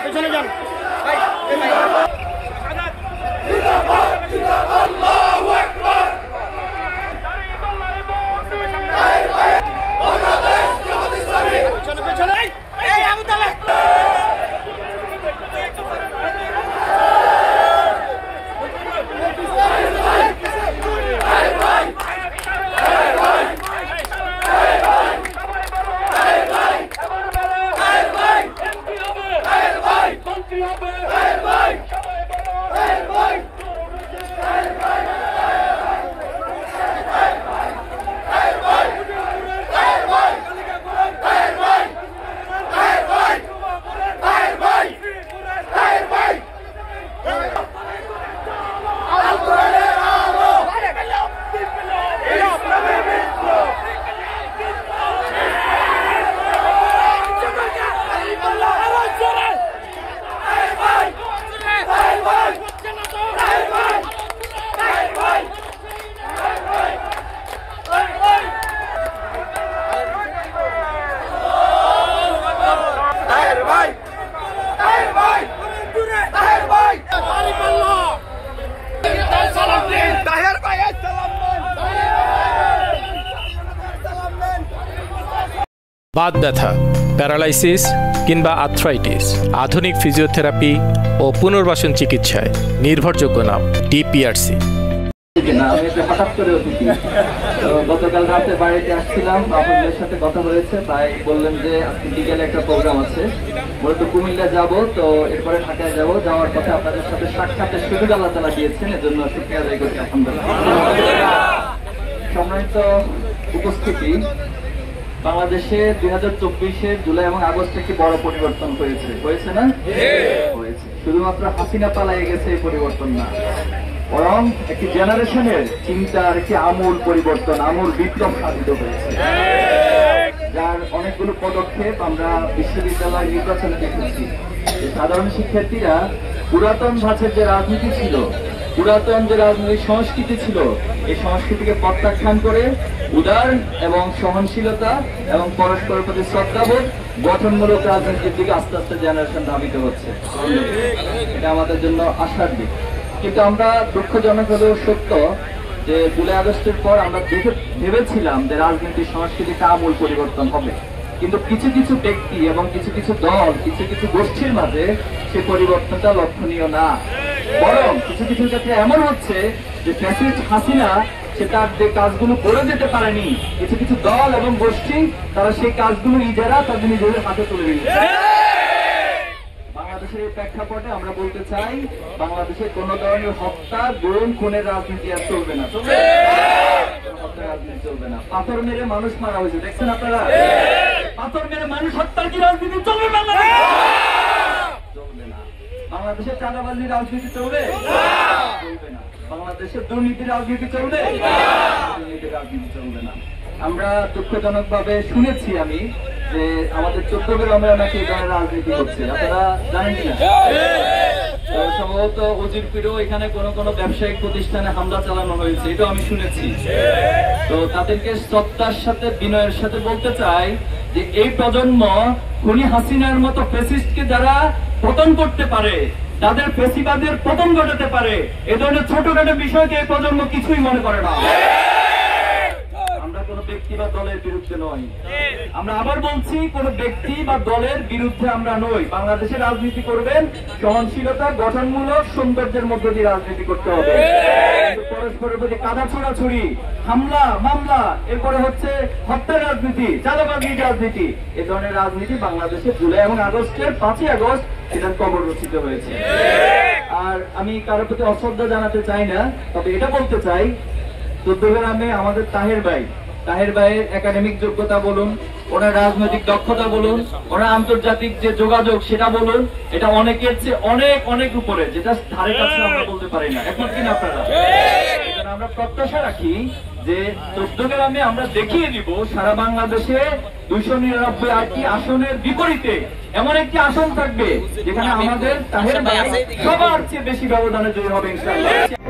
পেছনে যান। বাত ব্যথা, প্যারালাইসিস কিংবা আর্থ্রাইটিস, আধুনিক ফিজিওথেরাপি ও পুনর্বাসন চিকিৎসায় নির্ভরযোগ্য নাম ডিপিআরসি। আমি একটা হঠাৎ করে অতিথি, গতকাল রাতে বাড়িতে আসছিলাম, আপনাদের সাথে কথা হয়েছে, তাই বললেন যে আজকে বিকেলে একটা প্রোগ্রাম আছে, মূলত কুমিল্লা যাব, তো এরপরে ঢাকায় যাব। যাওয়ার পথে আপনাদের সাথে সাক্ষাতের সুযোগ আল্লাহ তাআলা দিয়েছেন, এজন্য শুকরিয়া আদায় করছি আলহামদুলিল্লাহ। সম্মানিত উপস্থিতি, বাংলাদেশে 2024-এর জুলাই এবং আগস্টে কি বড় পরিবর্তন হয়েছে না? হয়েছে। শুধুমাত্র হাসিনা পালিয়ে গেছে এই পরিবর্তন না, বরং একটি জেনারেশনের চিন্তার একটি আমূল পরিবর্তন, আমূল বিপ্লব সাধিত হয়েছে, যার অনেকগুলো পদক্ষেপ আমরা বিশ্ববিদ্যালয় নির্বাচনে দেখেছি। সাধারণ শিক্ষার্থীরা পুরাতন ধাঁচের যে রাজনীতি ছিল, পুরাতন যে রাজনৈতিক সংস্কৃতি ছিল, এই সংস্কৃতিকে প্রত্যাখ্যান করে উদার এবং সহনশীলতা এবং পরস্পরের প্রতি শ্রদ্ধাবোধ, গঠনমূলক রাজনীতির দিকে আস্তে আস্তে জেনারেশন ধাবিত হচ্ছে। এটা আমাদের জন্য আশার দিক। কিন্তু আমরা দুঃখজনক হলেও সত্য যে জুলাই আগস্টের পর আমরা ভেবেছিলাম যে রাজনীতির সংস্কৃতিতে আমূল পরিবর্তন হবে, কিন্তু কিছু কিছু ব্যক্তি এবং কিছু কিছু দল, কিছু কিছু গোষ্ঠীর মাঝে সে পরিবর্তনটা লক্ষণীয় না, বরং কিছু কিছু ক্ষেত্রে এমন হচ্ছে যে ফ্যাসিস্ট হাসিনা সে তার যে কাজগুলো করে যেতে পারেনি, কিছু কিছু দল এবং গোষ্ঠী তারা সেই কাজগুলো ইজারা তাদের নিজেদের হাতে তুলে নিয়েছে। বাংলাদেশের এই প্রেক্ষাপটে আমরা বলতে চাই, বাংলাদেশে কোন ধরনের হত্যা, গুম, খুনের রাজনীতি আর চলবে না, রাজনীতি চলবে না। পাথর মেরে মানুষ মারা হয়েছে, দেখছেন আপনারা? পাথর মেরে মানুষ হত্যার কি রাজনীতি চলবে? চলবে না। বাংলাদেশের চাঁদাবাজি রাজনীতি চলবে? চলবে না। বাংলাদেশের দুর্নীতি রাজনীতি চলবে? দুর্নীতির রাজনীতি চলবে না। আমরা দুঃখজনক ভাবে শুনেছি আমি যে আমাদের 14 গ্রামে নাকি এই ধরনের রাজনীতি হচ্ছে, আপনারা জানেন কিনা? সম্ভবত উজিরপুরেও এখানে কোন কোন ব্যবসায়িক প্রতিষ্ঠানে হামলা চালানো হয়েছে, এটা আমি শুনেছি। তো তাদেরকে শ্রদ্ধার সাথে, বিনয়ের সাথে বলতে চাই যে এই প্রজন্ম খুনি হাসিনার মতো ফ্যাসিস্টকে যারা পতন করতে পারে, তাদের ফ্যাসিবাদের পতন ঘটাতে পারে, এ ধরনের ছোটখাটো বিষয়কে এই প্রজন্ম কিছুই মনে করে না। আমরা কোন ব্যক্তি বা দলের বিরুদ্ধে নই, আমরা আবার বলছি, কোন ব্যক্তি বা দলের বিরুদ্ধে আমরা নই। বাংলাদেশের রাজনীতি করবেন সহনশীলতা, গঠনমূলক, সৌন্দর্যের মধ্য দিয়ে রাজনীতি করতে হবে। পরস্পরের প্রতি কাদা ছোড়াছুড়ি, হামলা, মামলা, এরপরে হচ্ছে হত্যার রাজনীতি, চাঁদাবাজির রাজনীতি, এ ধরনের রাজনীতি বাংলাদেশে জুলাই এবং আগস্টের 5ই আগস্ট এটার কবর রচিত হয়েছে। আর আমি কারোর প্রতি অশ্রদ্ধা জানাতে চাই না, তবে এটা বলতে চাই, 14 গ্রামে আমাদের তাহের ভাইয়ের একাডেমিক যোগ্যতা বলুন, ওনার রাজনৈতিক দক্ষতা বলুন, ওনার আন্তর্জাতিক যে যোগাযোগ সেটা বলুন, এটা অনেকের চেয়ে অনেক অনেক উপরে, যেটা ধারে কাছে আমরা বলতে পারি না। এখন কিনা আপনারা? আমরা প্রত্যাশা রাখি যে 14 গ্রামে আমরা দেখিয়ে দিব সারা বাংলাদেশে 299টি আসনের বিপরীতে এমন একটি আসন থাকবে যেখানে আমাদের তাহের ভাই সবার চেয়ে বেশি ব্যবধানে জয়ী হবে ইনশাআল্লাহ।